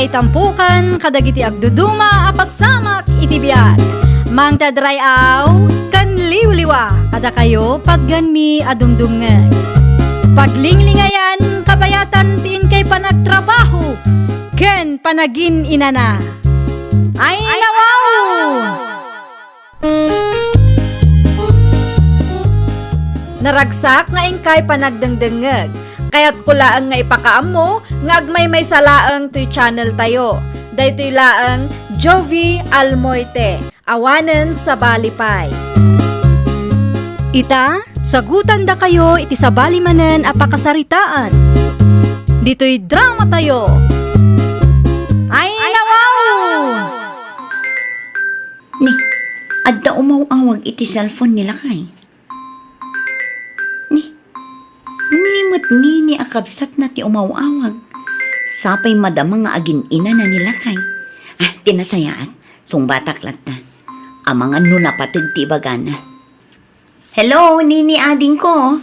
ngay tampukan, kadagiti agduduma, apasamak iti biag. Mang tadrayaw, kan liwliwa, kada kayo pagganmi adumdumngeg. Paglinglingayan, kabayatan tiin kay panagtrabaho, ken panagin inana. Ay nawaw! Naragsak nga ingkay panagdengdengeg. Kaya't kulaang nga ipakaam mo, nga agmay salaang to'y channel tayo. Daytoy laang Jovi Almoite, awanen sa balipay. Ita, sagutan da kayo iti sa balimanen apakasaritaan. Dito'y drama tayo. Ay nawaw! Ni, adda umaw-awag iti cellphone nila kay. Nimot ni akabsat na ti umaw-awag. Sapay madama nga agin ina na nila kay. Tinasayaan, sungbatak lata. Amang ano na patig ti bagana. Hello, nini ading ko.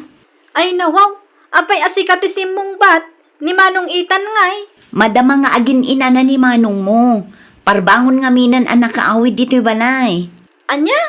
Ay nawaw, apay asikatisim mong bat, ni Manong Itan ngay. Madama nga agin ina na ni manong mo. Parbangon nga minan anak kaawid dito'y balay. Anya?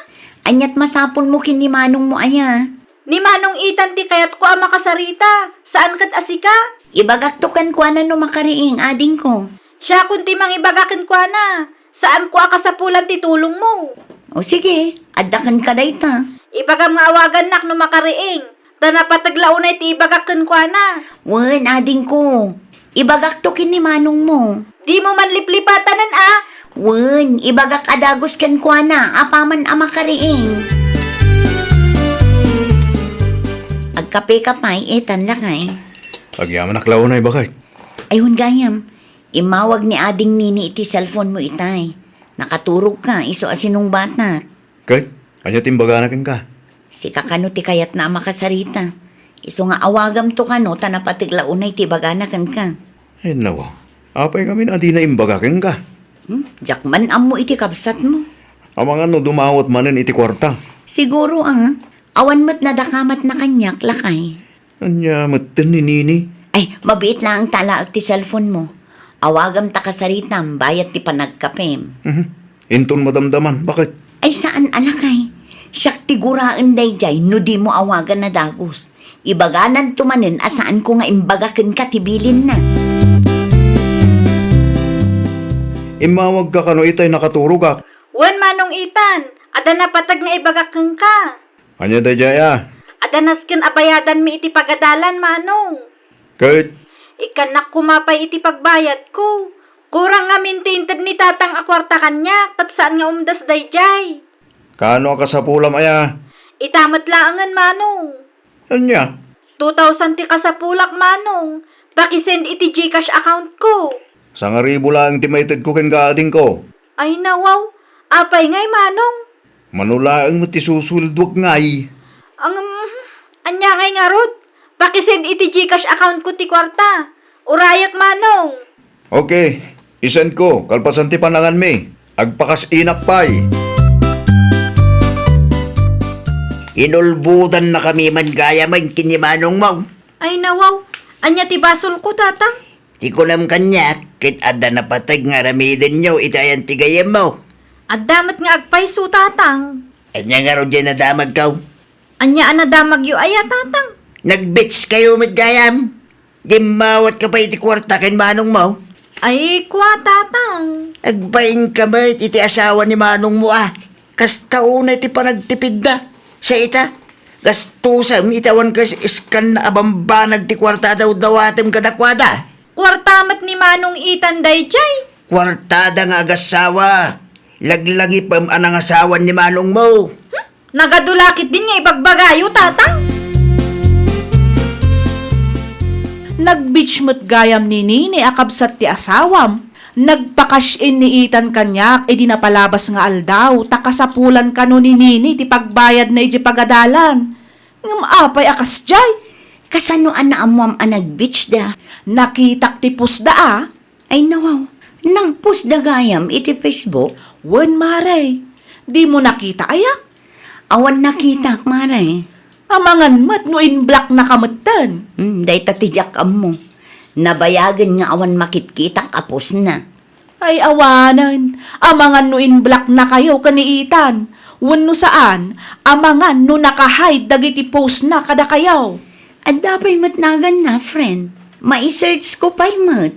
Anyat masapon mo kin ni manong mo aya. Ni Manong Itan ti kayat ko ang makasarita. Saan kat asika? Ibagaktukan ko na no makariing ading ko. Siya kunti mang ibagakin ko na. Saan ko akasapulan ti tulong mo? O sige, addakan ka dayta. Ibagam nga awagan nak no makariing. Tanapataglaunay ti ibagakin ko na. Wen, ading ko. Ibagaktukin ni manong mo. Di mo man liplipatanan ah. Wen, ibagak adagos ken ko na. Apaman ama kariing. Agkape ka pa'y etan lakay. Agyaman naklaunay bakit? Ayun gayam, imawag ni ading nini iti cellphone mo itay. Nakaturog ka, iso asinong bata. Kahit, kanya timbaganakin ka. Si kakano ti kayat na makasarita. Iso nga awagam to kano, tanapatiglaunay ti baganakan ka. Eh nawa, apay kami na di na imbagakin ka. Jakman am mo iti kabsat mo. Amang ano dumawat manen iti kwarta. Siguro awan mat nadakamat na kanyak lakay. Anya, matin ni Nini. Ay, mabiit lang ang talaag ti cellphone mo. Awagam ta kasaritam, bayat ti panagkapem. Inton madamdaman, bakit? Ay, saan alakay? Siyak tiguraan day jay, no di mo awagan na dagos. Ibaganan tumanin, asaan ko nga imbagakin ka, tibilin na. Imawag ka kano itay nakaturog ka. Wen Manong Itan, ada na patag nga ibagakin ka. Anya da jaya. Adanas ken abayadan mi iti pagadalan Manong. Kahit, Ikanak kumapay iti pagbayad ko. Kurang nga mintinted ni tatang akwarta kanya, kat saan nga umdas dayjay. kano ka sa pulam aya? Itamat laangan Manong. Anya, 2,000 ti kasapulak Manong. Pakisend iti GCash account ko. sa nga ribo lang timaitid ko ken kaading ko. Ay nawaw, apay ngay Manong. Manulaang mo ti susuldwag ngay. Anya ngay nga rod. Pakisend iti GCash account ko ti kwarta. Urayak Manong. Okay, isend ko, kalpasan ti panangan mi. Agpakas inak pay. Inulbutan na kami man gaya man kinimanong mo. Ay nawaw, anya ti basol ko tatang. Di ko nam kanya, kit ada na patag nga ramidin nyo, itayan tigayam mo. At damat nga agpaiso tatang. Anya nga ro dyan nadamag ka. Anya anadamag yu aya tatang. Nagbits kayo mit gayam. Di mawat ka pa iti kwarta kin manong mo. Ay kwa tatang. Agbain ka ba iti asawa ni manong mo Kas tauna iti panagtipid na. Sa ita, gastusam itawan kas iskan na abambanag ti kwarta daw dawatim kadakwada. Kwartamat ni Manong Itan dayjay. Kwartada nga agasawa. Laglagi pam anang asawan ni manong mo. Nagadulakit din nga ibagbagayo tatang. Nag-beach mo't gayam ni Nini akabsat ti asawam. Nagpakash-in ni Itan kanyak, di napalabas nga aldaw, takasapulan kano ni Nini, ti pagbayad na iti pagadalan. Ngam apay akas jay. Kasano na amwam nag-beach da? Nakitak ti pusda Ay nawaw, nagpost da gayam iti Facebook. Wen maray, di mo nakita ayak. Awan nakita, maray. Amangan mat no in black na kamutan. Day tatijak mo. Nabayagan nga awan makitkitak apos na. Ay awanan, amangan no in black na kayo kaniitan. Wano saan, amangan no nakahide dagiti post na kada kayaw. At dapat matnagan na, friend. Ma-search ko pa'y mat.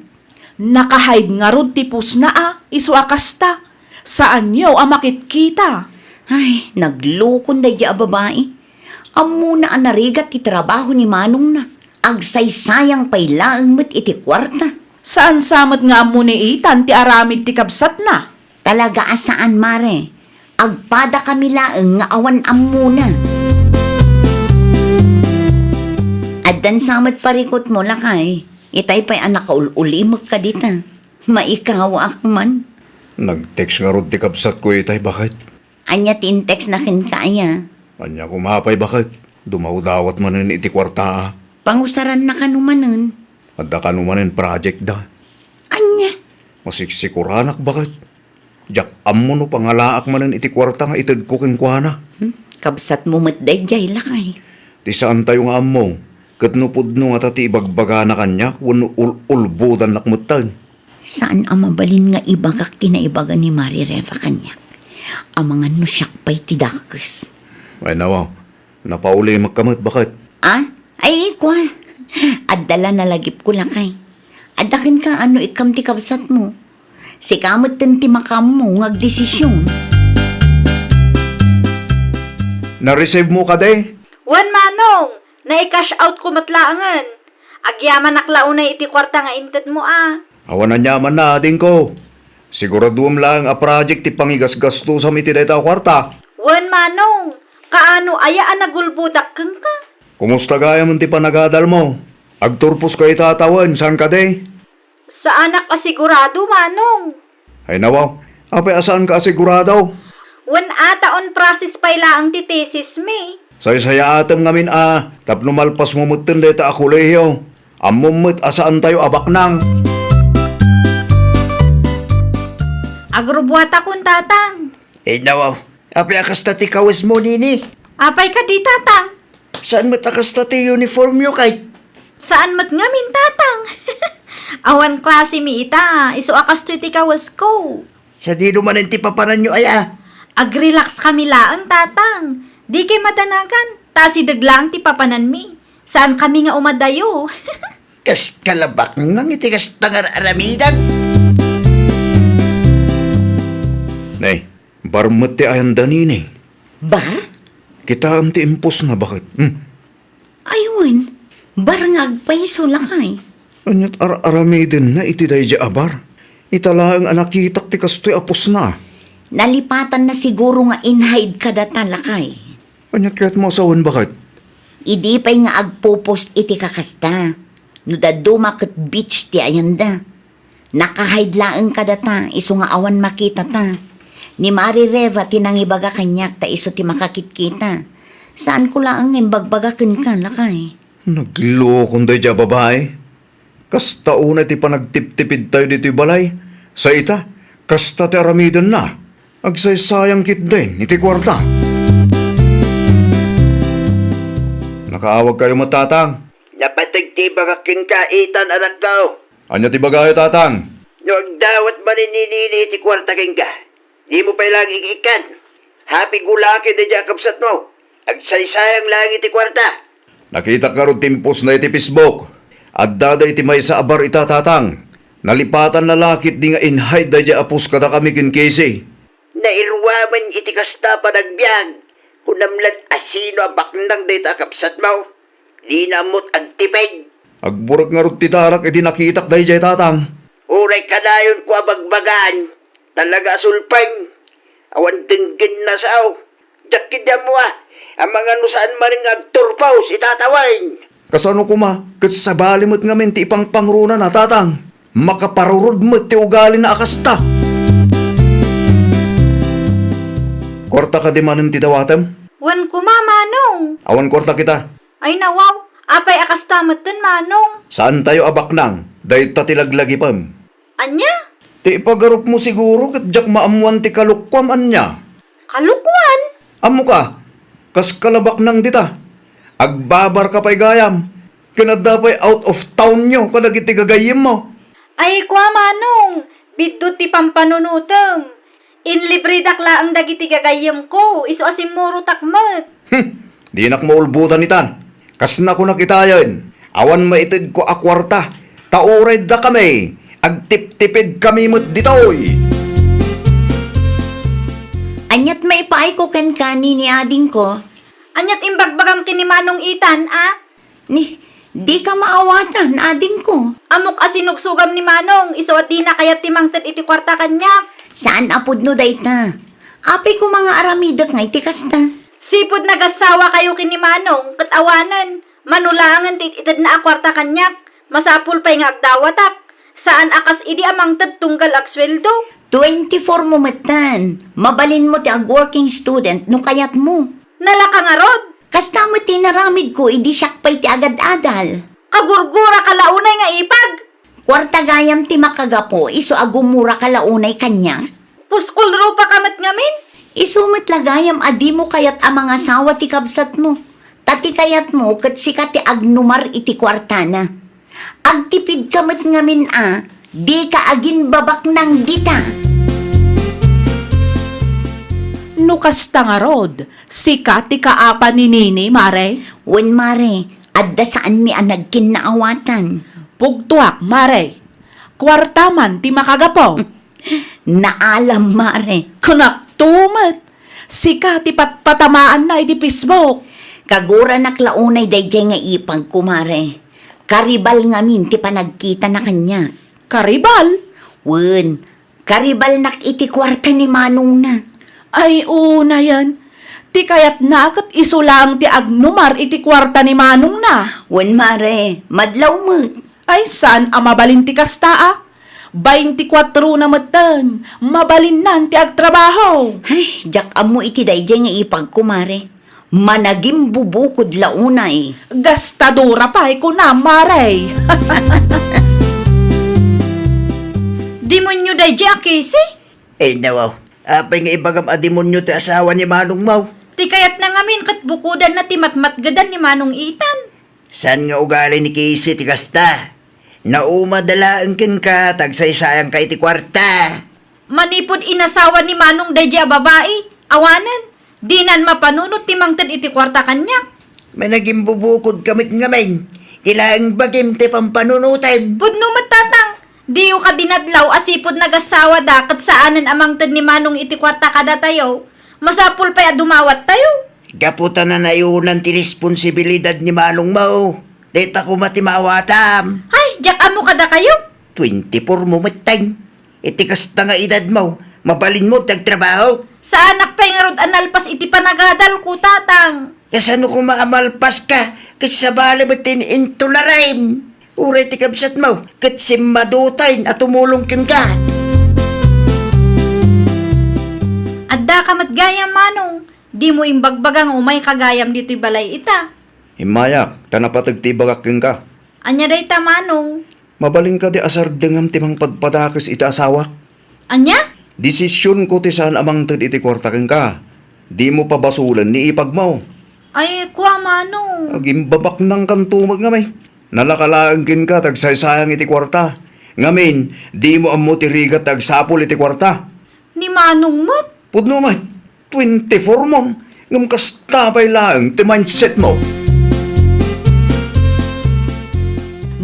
Nakahide nga rod ti post na iso akasta. Saan yaw amakit kita? Ay, naglukon day di a babae. Amo na ang narigat ti trabaho ni Manong na. Agsaysayang pay laang mat iti kwarta. Saan samot nga amo ni itan ti aramid ti kabsat na? Talaga asaan, mare? Agpada kami laang nga awan amo na. Addan samat parikot mo lakay. Itay pa'y anak ulimag ka dita. Maikaw akman. Nag-text nga rod ti kabsat ko itay bakit? Anya tintex na kin kaya. Anya kumapay bakit? Dumawdawat manin iti kwarta. Pangusaran na kanumanan. Adda kanumanin project da. Anya. Masiksikuраnak bakit? Jak ammo no pangalaak manin iti kwarta nga itid ko kinkwana. Kabsat mo matday jay lakay. Ti saan tayo nga ammo? Katnupod no nga tati ibagbaga na kanya wano ulbudan nakmutan. Saan ang mabalin nga ibagak tinaibaga ni Mari Reva kanyak? Amangan no siyak pa'y tidakes. Ay nawaw, napauli magkamot bakit? Ah? Ay, ikwa. Adala na lagip ko lakay. Adakin ka ano ikam ti kabsat mo. Si kamot ti makam mo ngagdesisyon. Na-receive mo ka day? Wan manong, na-cash out ko matlaangan. Agyaman naklaunay iti kwarta nga inted mo Awan na nyaman na ating ko. Siguraduam lang a project ti pangigas-gasto sa miti dayta kwarta. Wan manong, kaano ayaan nagulbudak kang ka? Kumusta gaya mo ti panagadal mo? Agturpos ka itatawan, saan ka day? Sa anak asigurado manong. Ay nawaw, apay asaan ka asigurado? Wan ata on process pa ilaang ti thesis me. Say-saya atam ngamin tapno malpas mo mutin dayta a kolehiyo. Ammumut asaan tayo abaknang. Agrobwata kun tatang. Nawaw, apay akas ti kawas mo nini. Apay ka di tatang. Saan mo takas ti uniform nyo kay? Saan mat ngamin tatang? Awan klase mi ita, iso akas to iti kawas ko. Sa di naman ti papanan nyo Agrelax kami laang tatang. Di kay madanagan, tasi daglang ti papanan mi. Saan kami nga umadayo? Kas kalabak nang iti kas tangar aramidan. Nay, barmat ti ayan danini. Bar? Kita ang ti impos na bakit? Ayun. Barangag paiso lakay. Anyat aramidin na iti day abar. Italaang anakitak ti kastoy apos na. Nalipatan na siguro nga inhide kada talakay. Anyat kaya't mo asawan bakit? Idi pa'y nga agpo-post iti kakasta. No da dumakot beach ti ayanda. Nakahide laeng kada ta, iso nga awan makita ta. Ni Mari Reva tinangibaga kanyak ta iso ti makakitkita. Saan ko laeng imbagbagakin ka lakay? Naglokon day babae. Kasta una ti panagtip-tipid tayo dito balay. Sa ita, kasta ti aramidan na. Agsaysayang kit din, iti kwarta. Nakaawag kayo matatang. Napatag ti bagakin kaitan anak ko. Anya ti bagayo tatang? Yung dawat maninili ti kwarta king ka. Di mo pa lang ikikan. Happy gulaki na dyan kapsat mo. Agsaysayang lang ti kwarta. Nakita ka ron timpos na iti Facebook. At daday iti may sa abar ita tatang. Nalipatan na lakit di nga inhide da dya apos kada kami kin Casey. Nairwaman iti kasta panagbiag. Kunamlan asino abaknang data kapsat mo. Di namot agtipig. Agburag nga ron titarak iti nakitak da dya tatang. Uray kanayon ko abagbagaan. Talaga sulpang. Awan tinggin na sao. Jakida mo ang mga nusaan maring agturpaw si tatawain. Kasano kuma, kat sa balimot nga men ti ipang pangruna na tatang. Makaparurod mo ti ugali na akasta. Korta ka di manin ti dawatem? Wan ko manong. Awan korta kita. Ay nawaw, apay akastamot dun manong. Saan tayo abaknang? Dahil tatilaglagi pam. Anya? Ti ipagarup mo siguro kat jak maamuan ti kalukwam anya. Kalukwan? Amo ka, kas kalabak nang dita. Agbabar ka pa'y gayam. Kinadapay out of town nyo kadag iti gagayim mo. Ay kwa manong, Bidto ti pampanunutem. Inlibre dakla ang dagiti gagayem ko, iso asimuro takmet. Di nak maulbutan itan. Kas na ko nakitayan. Awan maitid ko akwarta. Taured da kami. Agtip-tipid kami mo't ditoy. Anyat maipaay ko kan kani ni ading ko. Anyat imbagbagam kinimanong itan, Ni, di ka maawatan, ading ko. Amok asinugsugam ni Manong, iso at di na kayat timangted iti kwarta kanyak. Saan apod no dayta? Apay ko mga aramidak nga itikas ta. Sipod nagasawa kayo kini Manong, katawanan. Manulangan tit itad na akwarta kanyak. Masapul pa'y nga agdawatak. Saan akas idi amang tad tunggal agsweldo? 24 mo matan. Mabalin mo ti ag working student no kayat mo. Nalaka nga rod. Kasta mo tinaramid ko, idi siyak pa'y ti agad-adal. Kagurgura kalaunay nga ipag. Kwarta gayam ti makagapo, iso agumura kalaunay kanya. Puskol ro pa kamat ngamin. Iso matlagayam adi mo kayat ang mga sawa ti kabsat mo. Tati kayat mo, kat sika ti agnumar iti kwarta na. Agtipid kamat ngamin di ka agin babak ng dita. No kasta nga rod, sika ti kaapa ni Nini, Mare. Wen mare, adda saan mi anagkin na awatan. Pugtuak, Mare. Kwartaman ti makagapo. Naalam mare, Kunaktumet. Sika ti patpatamaan na iti Facebook. kagura naklaunay dayjay nga ipag kumare. Karibal ngamin ti panagkita na kanya. Karibal. Wen, karibal nak iti kwarta ni Manong na. Ay una yan. Ti kayat na kat isulang ti agnumar iti kwarta ni Manong na. Wen mare, madlaw mo. Ay saan mabalin ti kasta 24 na matan. Mabalin nan ti agtrabaho. Ay, jak amo iti dayjay nga ipag kumare. Managim bubukod launay. Gastadura pa ko na, Mare. Demonyo day di akisi. Nawaw. Apay nga ibagam adimonyo ti asawa ni Manong Mau. Ti kayat na ngamin kat bukudan na ti matmatgadan ni Manong Itan. San nga ugali ni Casey ti kasta? Naumadalaan kin ka, tagsaysayang ka iti kwarta. Manipod inasawa ni Manong day di babae. Awanan. Dinan mapanunot ti mangted iti kwarta kanyak. May naging bubukod kamit ngamin. Ilang bagim ti pampanunutay. Pudno matatang. Diyo ka dinadlaw asipod nagasawa da kat saanan amang tad ni Manong iti kwarta kada tayo. Masapul pa'y adumawat tayo. Kaputan na nayunan ti responsibilidad ni Manong Mau. Dita ko matimawatam. Ay, jak amo kada kayo. 24 mo matang. Iti kasta nga edad mo. Mabalin mo tagtrabaho. Sa anak pa'y nga rod analpas iti panagadal ko tatang. Kasano kung maamalpas ka? Kasi sa bali mo intularim. Uray ti kabsat mo. Kasi madutay at tumulong kin ka. Adda ka matgayam Manong. Di mo imbagbagang umay kagayam dito'y balay ita. Himayak, tanapatagtibagak ka. Anya day ta Manong. Mabaling ka di asar dengam timang padpadakis iti asawa. Anya? Desisyon ko ti saan amang tad iti kwarta ka. Di mo pabasulan ni ipag mo. Ay, kwa Manong. Agimbabak ng kantumag nga may. Nalakalaan kin ka tagsaysayang iti kwarta. Ngamin, di mo amo tirigat tagsapol iti kwarta. Ni Manong mat. Pudno may, 24 mo. Ngam kastapay lang ti mindset mo.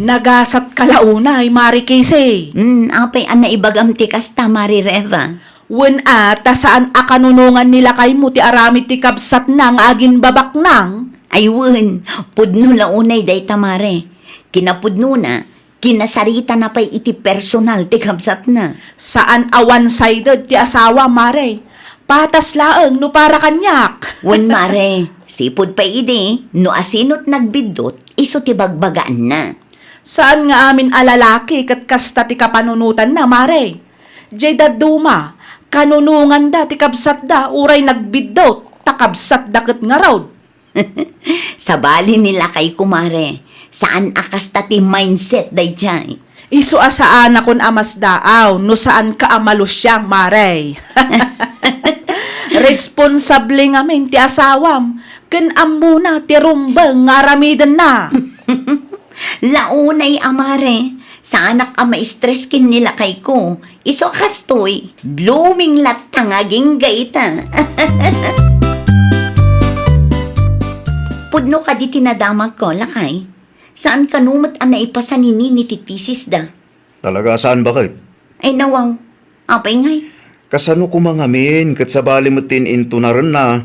Nagasat kalaunay, Mari Casey. Apay an naibagam ti kasta Marireva. Wen ata saan akanunungan nila kay mo ti aramid ti kabsat nang agin babak nang. Ay wen, pudno launay day tamare. Kinapudno na, kinasarita na pa'y iti personal ti kabsat na. Saan one-sided ti asawa, Mare. Patas laeng no para kanyak. Wen mare, sipod pa idi, no asinot nagbidot, iso ti bagbagaan na. Saan nga amin alalaki kat kasta ti kapanunutan na, Mare? Jay daduma, kanunungan da ti kabsat da, uray nagbidot, takabsat da ket nga raw. Sa bali nila kay kumare, saan akasta ti mindset day jay. Isu asaan akon amas daaw, no saan ka amalos siyang, Mare. Responsable nga men ti asawam, ken amuna ti rumbeng nga aramidan na. Launay amare, sa anak ama stress kin nila kay ko, Iso kastoy, blooming latang aging gaita. Pudno ka di tinadamag ko, lakay. Saan ka numot ang naipasa ni Nini titisis da? Talaga saan bakit? Ay nawaw, apay ngay. Kasano ko mangamin kat sa bali mo into na rin na.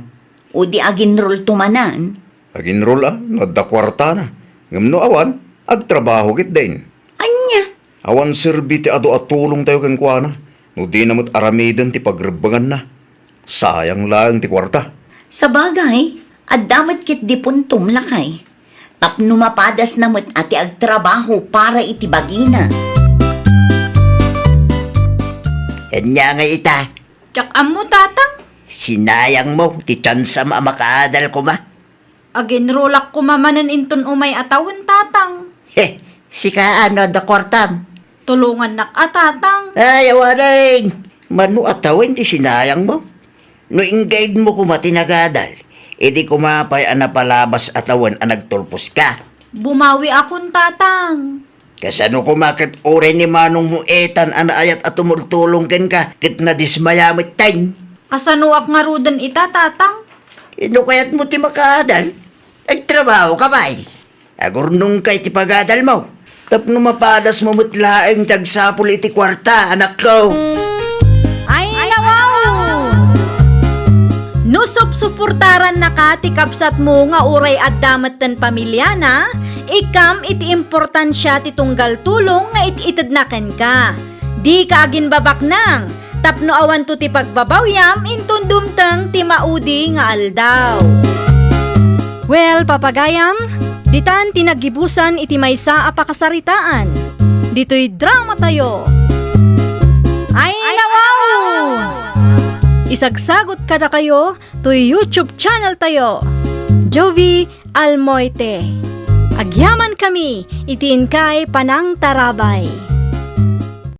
O di agin roll tumanan. Agin-roll nadda kwarta na. Ngamno awan, agtrabaho kit din. Anya, Awan sirbi ti ado at tulong tayo kan kuana. No di namot aramidan ti pagrebangan na. Sayang lang ti kwarta. sa bagay, addamat kit di puntum lakay. Tapno mapadas namot ati agtrabaho para itibagina. Anya nga ita, Tsak amo tatang. sinayang mo, ti tsansa makaadal ko ma. Aginrulak ko mamanan inton umay atawon tatang. Heh, si kaano da kwartam. Tulungan nak tatang. Ay, awarin. Manu atawin ti sinayang mo. No inggaid mo kumatinagadal, edi kumapay ang napalabas atawan ang nagtulpos ka. Bumawi akon tatang. Kasano kumakit ore ni manong mo etan ang ayat at tumultulong ken ka, kit na dismayamit tayo. Kasanuak nga rudan ita tatang. Ino kayat mo ti makaadal? Agtrabaho ka ba eh? Agurnong kay ti pagadal mo. Tapno mapadas mo mutlaeng tagsapul iti kwarta, anak ko. Ay, nawaw! Nusup suportaran na ka ti kapsat mo nga uray at damat tan pamilya na, ikam iti importansya ti tunggal tulong nga ititadnaken ka. Di ka agin babak nang, tapno awan to ti pagbabawyam intun dumtang ti maudi nga aldaw. Well, papagayam, ditan tinagibusan iti maysa a pakasaritaan. Dito'y drama tayo. Ay, nawaw! Isagsagot kada kayo to YouTube channel tayo. Jovi Almoite. Agyaman kami, itin kay Panang Tarabay.